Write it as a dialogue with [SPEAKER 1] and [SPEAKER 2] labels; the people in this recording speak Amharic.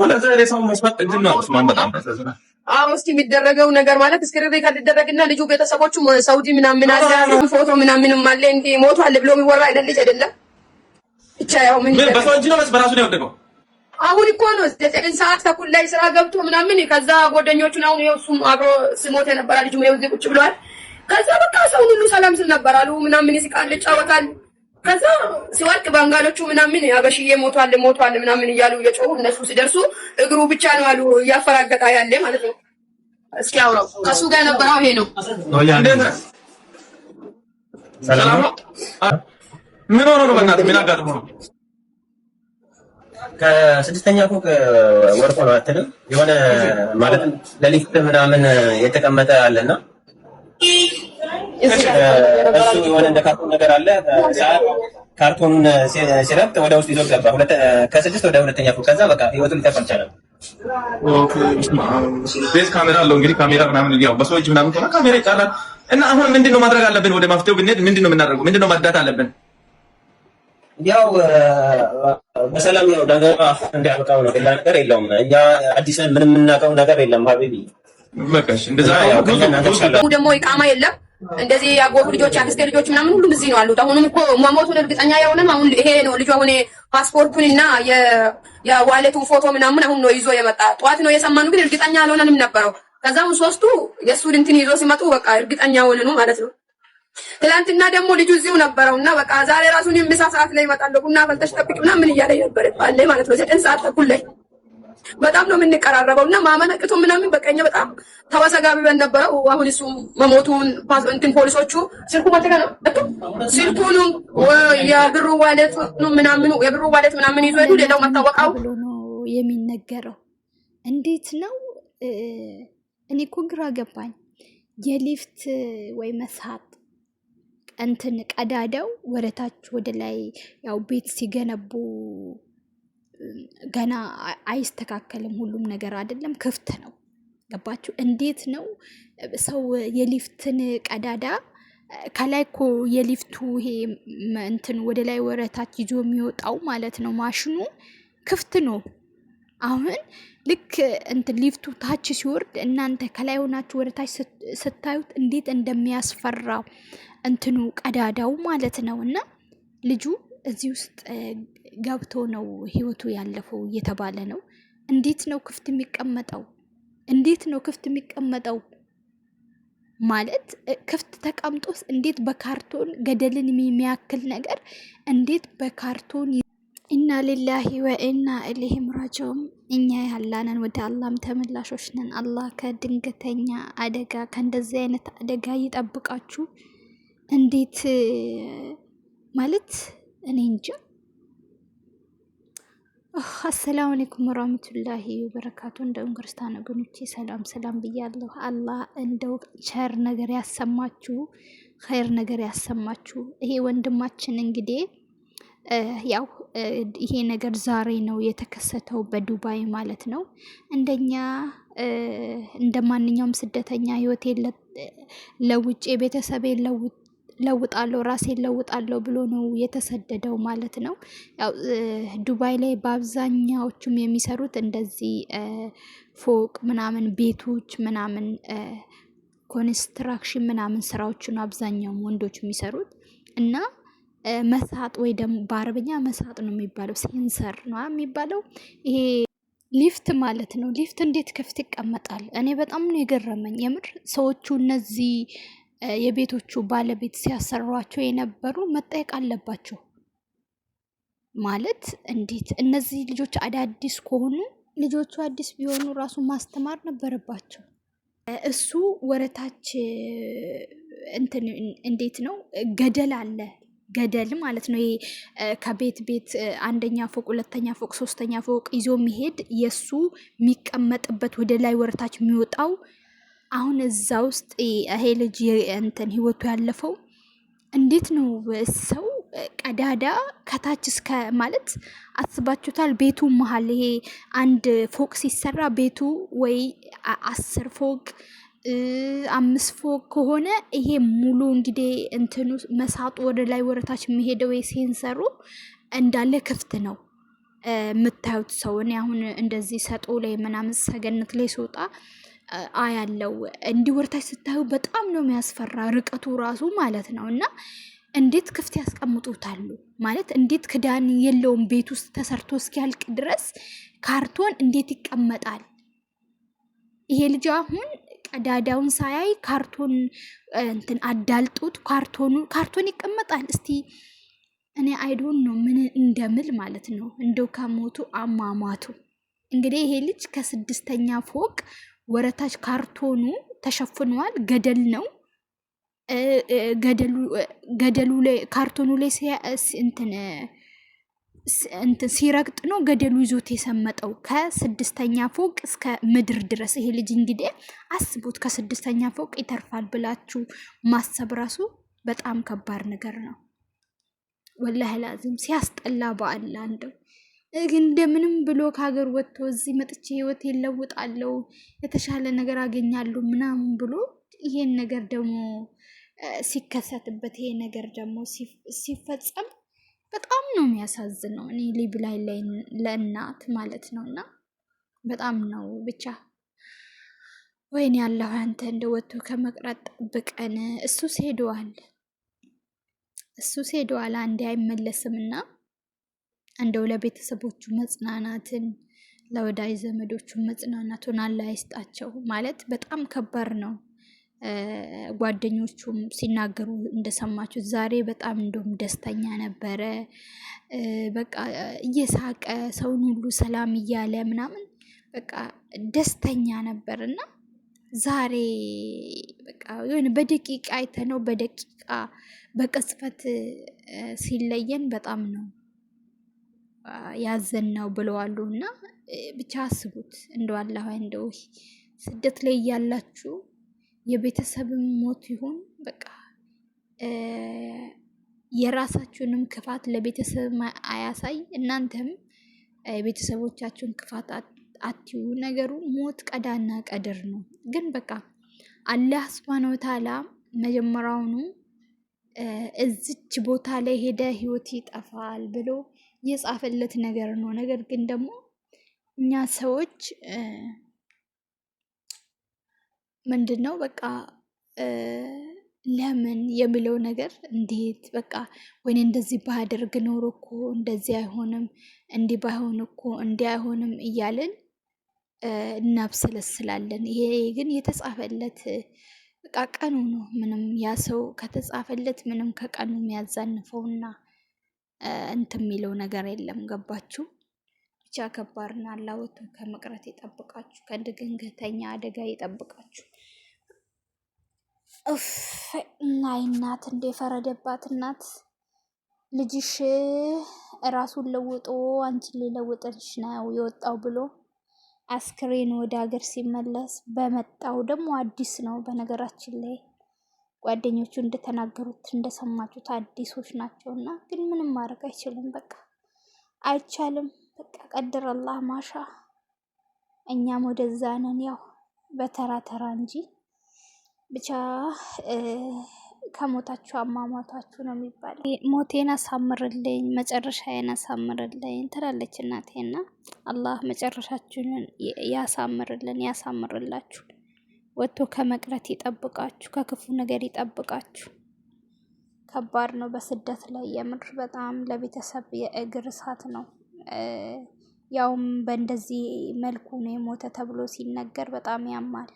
[SPEAKER 1] ወለዛ ሬሳው መስፈጥ እንትን ነው ኡስማን በጣም
[SPEAKER 2] እስኪ የሚደረገው ነገር ማለት እስክሪን ሪከርድ ይደረግና ልጁ ቤተሰቦቹ ሳውዲ ምናምን አለ ፎቶ ምናምንም አለ እንዴ ሞቷል ብሎ የሚወራ አይደል ልጅ አይደለም ብቻ ያው ምን
[SPEAKER 1] በሰው እጅ ነው በራሱ ነው የወደቀው
[SPEAKER 2] አሁን እኮ ነው 9 ሰዓት ተኩል ላይ ስራ ገብቶ ምናምን ከዛ ጓደኞቹን አሁን እሱም አብሮ ስሞት የነበረ ልጅ ነው እዚህ ቁጭ ብሏል ከዛ በቃ ሰው ሁሉ ሰላም ስል ነበር አሉ ምናምን ይስቃል ይጫወታል ከዛ ሲወርቅ ባንጋሎቹ ምናምን ያበሽዬ ሞቷል ምናምን እያሉ እየጮሁ እነሱ ሲደርሱ እግሩ ብቻ ነው አሉ ያፈራገጣ ያለ ማለት ነው እስኪ አውራው ከሱ ጋር ነበረው ይሄ ነው
[SPEAKER 1] ሰላም ምን ሆኖ ነው በእናትህ ምን አጋጥሞ ነው
[SPEAKER 3] ከስድስተኛ ፎቅ ወርቆ ነው አትልም የሆነ ማለት ለሊፍት ምናምን የተቀመጠ አለና እሱ የሆነ እንደ ካርቶን ነገር አለ ካርቶኑን ሲረብጥ ወደ ውስጥ ይዞ ገባ ከስድስት ወደ ሁለተኛ ፎቅ ከዛ በቃ ህይወቱን ሊተርፍ አልቻለም
[SPEAKER 1] ኦኬ ቤዝ ካሜራ አለው እንግዲህ ካሜራ ምናምን ያው በሰው እጅ ምናምን ከሆነ ካሜራ ይጫራል እና አሁን ምንድነው ማድረግ አለብን ወደ ማፍተው ብንሄድ ምንድነው የምናደርገው ምንድነው ማዳት አለብን
[SPEAKER 3] ያው በሰላም ነው ነገር እንዲያበቃው ነው ሌላ ነገር የለውም እኛ አዲስ ምንም የምናውቀው ነገር የለም ሀቢቢ
[SPEAKER 1] በቃሽ እንደዛ
[SPEAKER 2] ደግሞ ኢቃማ የለም እንደዚህ ያጎቱ ልጆች አክስቴ ልጆች ምናምን ሁሉም እዚህ ነው አሉት አሁንም እኮ መሞቱን እርግጠኛ ያውንም አሁን ይሄ ነው ልጁ አሁን ፓስፖርቱንና የዋሌቱን ፎቶ ምናምን አሁን ነው ይዞ የመጣ ጧት ነው የሰማነው ግን እርግጠኛ አልሆነንም ነበረው ከዛም ሶስቱ የሱን እንትን ይዞ ሲመጡ በቃ እርግጠኛ ሆነኑ ማለት ነው ትላንትና ደግሞ ልጁ እዚሁ ነበረውና በቃ ዛሬ ራሱን ምሳ ሰዓት ላይ ይመጣል ቡና ፈልተሽ ጠብቂ ምናምን እያለ ነበር ባለ ማለት ነው 9 ሰዓት ተኩል ላይ በጣም ነው የምንቀራረበውና ማመነቅቱ ምናምን በቀኝ በጣም ተወሰጋብበን ነበረው አሁን እሱ መሞቱን እንትን ፖሊሶቹ ስልኩ ማተጋ ነው ስልኩን የብሩ ዋሌት ነው ምናምን ይዞ ሌላው መታወቃው
[SPEAKER 4] ብሎ ነው የሚነገረው እንዴት ነው እኔ እኮ ግራ ገባኝ የሊፍት ወይ መስሐት እንትን ቀዳዳው ወደታች ወደ ላይ ያው ቤት ሲገነቡ ገና አይስተካከልም ሁሉም ነገር አይደለም ክፍት ነው ገባችሁ እንዴት ነው ሰው የሊፍትን ቀዳዳ ከላይ እኮ የሊፍቱ ይሄ እንትን ወደ ላይ ወረታች ይዞ የሚወጣው ማለት ነው ማሽኑ ክፍት ነው አሁን ልክ እንትን ሊፍቱ ታች ሲወርድ እናንተ ከላይ ሆናችሁ ወረታች ስታዩት እንዴት እንደሚያስፈራው እንትኑ ቀዳዳው ማለት ነውና ልጁ እዚህ ውስጥ ገብቶ ነው ህይወቱ ያለፈው እየተባለ ነው እንዴት ነው ክፍት የሚቀመጠው ማለት ክፍት ተቀምጦስ እንዴት በካርቶን ገደልን የሚያክል ነገር እንዴት በካርቶን ኢና ሊላሂ ወኢና ኢለይሂ ራጂዑን እኛ ያላነን ወደ አላህም ተመላሾች ነን አላህ ከድንገተኛ አደጋ ከእንደዚህ አይነት አደጋ ይጠብቃችሁ እንዴት ማለት እኔ እንጃ አሰላሙ አለይኩም ወራህመቱላሂ ወበረካቱ እንደው ክርስቲያን ወገኖቼ ሰላም ብያለሁ አላህ እንደው ቸር ነገር ያሰማችሁ ኸይር ነገር ያሰማችሁ ይሄ ወንድማችን እንግዲህ ያው ይሄ ነገር ዛሬ ነው የተከሰተው በዱባይ ማለት ነው እንደኛ እንደማንኛውም ስደተኛ ህይወቴ ለውጭ ቤተሰቤ ለውጣለሁ ራሴን ለውጣለሁ ብሎ ነው የተሰደደው ማለት ነው ያው ዱባይ ላይ በአብዛኛዎቹም የሚሰሩት እንደዚህ ፎቅ ምናምን ቤቶች ምናምን ኮንስትራክሽን ምናምን ስራዎችን አብዛኛው ወንዶች የሚሰሩት እና መስሐጥ ወይ ደግሞ በአረብኛ መስሐጥ ነው የሚባለው ሴንሰር ነው የሚባለው ይሄ ሊፍት ማለት ነው ሊፍት እንዴት ክፍት ይቀመጣል እኔ በጣም ነው የገረመኝ የምር ሰዎቹ እነዚህ የቤቶቹ ባለቤት ሲያሰሯቸው የነበሩ መጠየቅ አለባቸው ማለት እንዴት እነዚህ ልጆች አዳዲስ ከሆኑ ልጆቹ አዲስ ቢሆኑ ራሱ ማስተማር ነበረባቸው እሱ ወረታች እንትን እንዴት ነው ገደል አለ ገደል ማለት ነው ከቤት አንደኛ ፎቅ ሁለተኛ ፎቅ ሶስተኛ ፎቅ ይዞ የሚሄድ የሱ የሚቀመጥበት ወደ ላይ ወረታች የሚወጣው አሁን እዛ ውስጥ ይሄ ልጅ እንትን ህይወቱ ያለፈው እንዴት ነው ሰው ቀዳዳ ከታች እስከ ማለት አስባችሁታል ቤቱ መሃል ይሄ አንድ ፎቅ ሲሰራ ቤቱ ወይ 10 ፎቅ 5 ፎቅ ከሆነ ይሄ ሙሉ እንግዲህ እንትኑ መስሐጡ ወደ ላይ ወረታች የሚሄደው የሴንሰሩ እንዳለ ክፍት ነው የምታዩት ሰው። እኔ አሁን እንደዚህ ሰጦ ላይ ምናምን ሰገነት ላይ ስወጣ አያለው እንዲህ ወርታች ስታዩ በጣም ነው የሚያስፈራ ርቀቱ ራሱ ማለት ነው። እና እንዴት ክፍት ያስቀምጡታሉ ማለት እንዴት ክዳን የለውም ቤት ውስጥ ተሰርቶ እስኪያልቅ ድረስ ካርቶን እንዴት ይቀመጣል? ይሄ ልጅ አሁን ቀዳዳውን ሳያይ ካርቶን እንትን አዳልጦት ካርቶን ይቀመጣል። እስቲ እኔ አይዶን ነው ምን እንደምል ማለት ነው። እንደው ከሞቱ አሟሟቱ እንግዲህ ይሄ ልጅ ከ6ኛ ፎቅ ወረታች ካርቶኑ ተሸፍኗል። ገደል ነው። ገደሉ ላይ ካርቶኑ ላይ እንትን ሲረግጥ ነው ገደሉ ይዞት የሰመጠው ከ6ኛ ፎቅ እስከ ምድር ድረስ። ይሄ ልጅ እንግዲህ አስቡት ከ6ኛ ፎቅ ይተርፋል ብላችሁ ማሰብ ራሱ በጣም ከባድ ነገር ነው። ወላሂ ላዚም ሲያስጠላ በአላ እንደው ግን እንደምንም ብሎ ከሀገር ወጥቶ እዚህ መጥቼ ህይወት ይለውጣለሁ የተሻለ ነገር አገኛለሁ ምናምን ብሎ ይሄን ነገር ደግሞ ሲከሰትበት ይሄ ነገር ደግሞ ሲፈጸም በጣም ነው የሚያሳዝነው። እኔ ሊብ ላይ ለእናት ማለት ነውና በጣም ነው ብቻ ወይኔ ያለው አንተ እንደ ወጥቶ ከመቅረት ጠብቀን። እሱስ ሄደዋል አንዴ አይመለስምና እንደው ለቤተሰቦቹ መጽናናትን ለወዳጅ ዘመዶቹ መጽናናቱን አላህ ይስጣቸው። ማለት በጣም ከባድ ነው። ጓደኞቹም ሲናገሩ እንደሰማችሁ ዛሬ በጣም እንደውም ደስተኛ ነበረ። በቃ እየሳቀ ሰውን ሁሉ ሰላም እያለ ምናምን በቃ ደስተኛ ነበር እና ዛሬ በቃ የሆነ በደቂቃ አይተነው በደቂቃ በቅጽበት ሲለየን በጣም ነው ያዘን ነው ብለዋሉ። እና ብቻ አስቡት እንደው አላህ እንደው ስደት ላይ ያላችሁ የቤተሰብም ሞት ይሁን በቃ የራሳችሁንም ክፋት ለቤተሰብ አያሳይ፣ እናንተም የቤተሰቦቻችሁን ክፋት አትዩ። ነገሩ ሞት ቀዳና ቀድር ነው። ግን በቃ አላህ ሱብሃነሁ ወተዓላ መጀመሪያውኑ እዚች ቦታ ላይ ሄደ ህይወት ይጠፋል ብሎ የጻፈለት ነገር ነው። ነገር ግን ደግሞ እኛ ሰዎች ምንድነው በቃ ለምን የሚለው ነገር እንዴት በቃ ወይኔ እንደዚህ ባደርግ ኖሮ እኮ እንደዚህ አይሆንም፣ እንዲህ ባይሆን እኮ እንዲህ አይሆንም እያልን እናብሰለስላለን። ይሄ ግን የተጻፈለት በቃ ቀኑ ነው። ምንም ያ ሰው ከተጻፈለት ምንም ከቀኑ የሚያዛንፈውና እንትን የሚለው ነገር የለም። ገባችሁ? ብቻ ከባድና አላህ ወጥቶ ከመቅረት ይጠብቃችሁ፣ ከድንገተኛ አደጋ ይጠብቃችሁ። ናይ እናት እንደ ፈረደባት እናት ልጅሽ ራሱን ለውጦ አንቺን ሊለውጥልሽ ነው የወጣው ብሎ አስክሬን ወደ ሀገር ሲመለስ በመጣው ደግሞ አዲስ ነው። በነገራችን ላይ ጓደኞቹ እንደተናገሩት እንደሰማችሁት አዲሶች ናቸውና፣ ግን ምንም ማድረግ አይችልም። በቃ አይቻልም። በቃ ቀድር አላህ ማሻ። እኛም ወደዛ ነን፣ ያው በተራ ተራ እንጂ ብቻ ከሞታችሁ አሟሟታችሁ ነው የሚባለው። ሞቴን አሳምርልኝ መጨረሻዬን አሳምርልኝ ትላለች እናቴና አላህ መጨረሻችሁን ያሳምርልን ያሳምርላችሁ። ወጥቶ ከመቅረት ይጠብቃችሁ፣ ከክፉ ነገር ይጠብቃችሁ። ከባድ ነው በስደት ላይ የምር በጣም ለቤተሰብ የእግር እሳት ነው። ያውም በእንደዚህ መልኩ ነው የሞተ ተብሎ ሲነገር በጣም ያማል።